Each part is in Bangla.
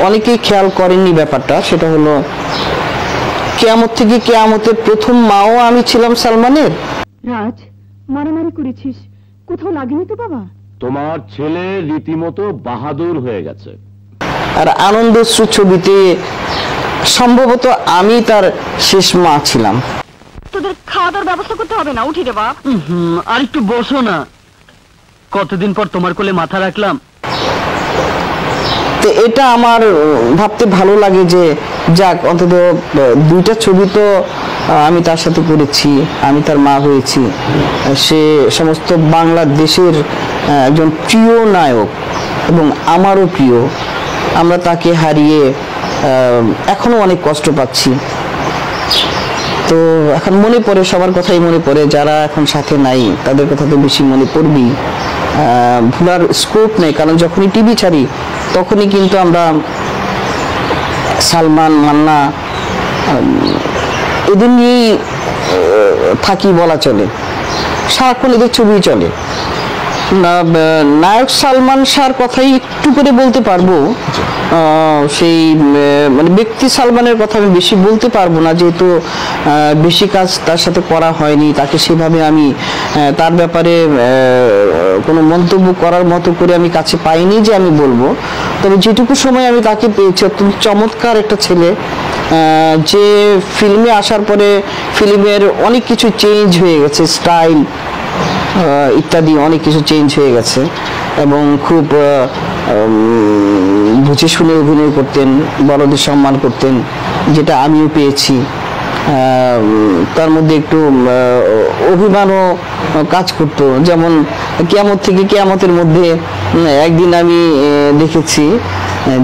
অনেকেই খেয়াল করেননি ব্যাপারটা, সেটা হলো কিয়ামত থেকে কিয়ামতের প্রথম মাও আমি ছিলাম সালমানের। রাজ, মারামারি করেছিস, কোথাও লাগেনি তো বাবা? তোমার ছেলে রীতিমতো বাহাদুর হয়ে গেছে। আর আনন্দশ্রু ছবিতে সম্ভবত আমি তার শেষ মা ছিলাম। তোদের খাওয়া দাওয়ার ব্যবস্থা করতে হবে না, উঠি রে বাপ। আর একটু বসো না, কতদিন পর তোমার কোলে মাথা রাখলাম। তো এটা আমার ভাবতে ভালো লাগে যে যাক, অন্তত দুইটা ছবি তো আমি তার সাথে করেছি, আমি তার মা হয়েছি। সে সমস্ত বাংলাদেশের একজন প্রিয় নায়ক এবং আমারও প্রিয়। আমরা তাকে হারিয়ে এখনো অনেক কষ্ট পাচ্ছি। তো এখন মনে পড়ে, সবার কথাই মনে পড়ে, যারা এখন সাথে নাই তাদের কথা তো বেশি মনে পড়বেই। ভুলার স্কোপ নেই, কারণ যখনই টিভি ছাড়ি তখনই কিন্তু আমরা সালমান, মান্না এদের নিয়েই থাকি বলা চলে, সারাক্ষণ এদের ছবি চলে। নায়ক সালমান শাহর কথাই একটু করে বলতে পারবো, সেই মানে ব্যক্তি সালমানের কথা আমি বেশি বলতে পারবো না, যেহেতু বেশি কাজ তার সাথে করা হয়নি। তাকে সেভাবে আমি তার ব্যাপারে কোনো মন্তব্য করার মতো করে আমি কাছে পাইনি যে আমি বলবো। তবে যেটুকু সময় আমি তাকে পেয়েছি, অত্যন্ত চমৎকার একটা ছেলে, যে ফিল্মে আসার পরে ফিল্মের অনেক কিছু চেঞ্জ হয়ে গেছে, স্টাইল ইত্যাদি অনেক কিছু চেঞ্জ হয়ে গেছে, এবং খুব বুঝে শুনে অভিনয় করতেন, বড়দের সম্মান করতেন, যেটা আমিও পেয়েছি। তার মধ্যে একটু অভিমানও কাজ করতো, যেমন কিয়ামত থেকে কিয়ামতের মধ্যে একদিন আমি দেখেছি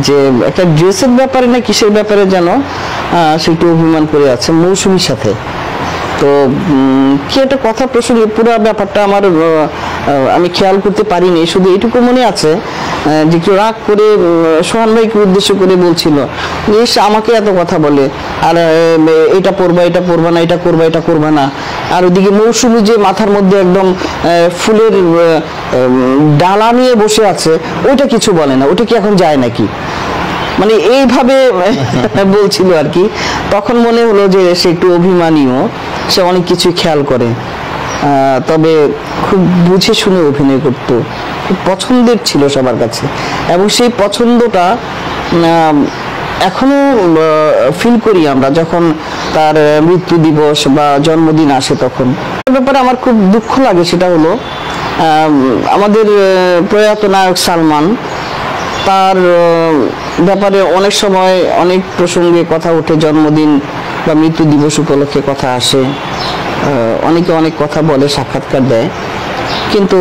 যে একটা ড্রেসের ব্যাপারে না কিসের ব্যাপারে যেন সে একটু অভিমান করে আছে মৌসুমীর সাথে। তো কি একটা কথা প্রসঙ্গে পুরো ব্যাপারটা আমি খেয়াল করতে পারিনি, শুধু এইটুকু মনে আছে যে কেউ রাগ করে সোহান ভাইকে উদ্দেশ্য করে বলছিল আমাকে এত কথা বলে, আর এটা পরবা এটা পরবা না, এটা করবা এটা করবা না। আর ওদিকে মৌসুমী যে মাথার মধ্যে একদম ফুলের ডালা নিয়ে বসে আছে, ওইটা কিছু বলে না, ওটা কি এখন যায় নাকি, মানে এইভাবে বলছিল আর কি। তখন মনে হলো যে সে একটু অভিমানীয়, সে অনেক কিছু খেয়াল করে, তবে খুব বুঝে শুনে অভিনয় করত, খুব পছন্দের ছিল সবার কাছে, এবং সেই পছন্দটা এখনো ফিল করি আমরা যখন তার মৃত্যু দিবস বা জন্মদিন আসে। তখন ব্যাপারে আমার খুব দুঃখ লাগে, সেটা হলো আমাদের প্রয়াত নায়ক সালমান, তার ব্যাপারে অনেক সময় অনেক প্রসঙ্গে কথা ওঠে, জন্মদিন বা মৃত্যু দিবস উপলক্ষে কথা আসে, অনেকে অনেক কথা বলে, সাক্ষাৎকার দেয়, কিন্তু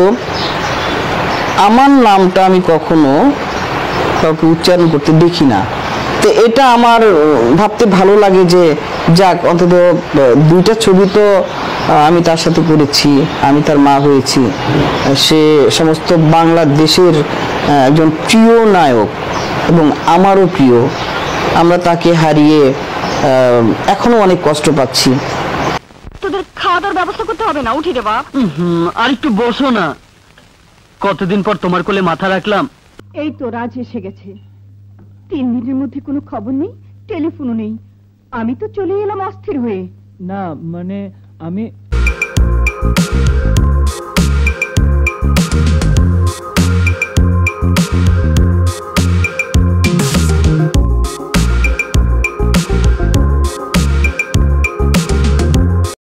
আমার নামটা আমি কখনো কাউকে উচ্চারণ করতে দেখি না। তো এটা আমার ভাবতে ভালো লাগে যে যাক, অন্তত দুইটা ছবি তো আমি তার সাথে করেছি, আমি তার মা হয়েছি। সে সমস্ত বাংলাদেশের একজন প্রিয় নায়ক এবং আমারও প্রিয়। আমরা তাকে হারিয়ে এখনো অনেক কষ্ট পাচ্ছি। তোদের খাওয়া দাওয়ার ব্যবস্থা করতে হবে না, উঠি রে বাপ। আর একটু বসো না, কতদিন পর তোমার কোলে মাথা রাখলাম। এই তো রাজ এসে গেছে, 3 মিনিটের মধ্যে কোনো খবর নেই, টেলিফোনও নেই। আমি তো চলে এলাম অস্থির হয়ে। না মানে আমি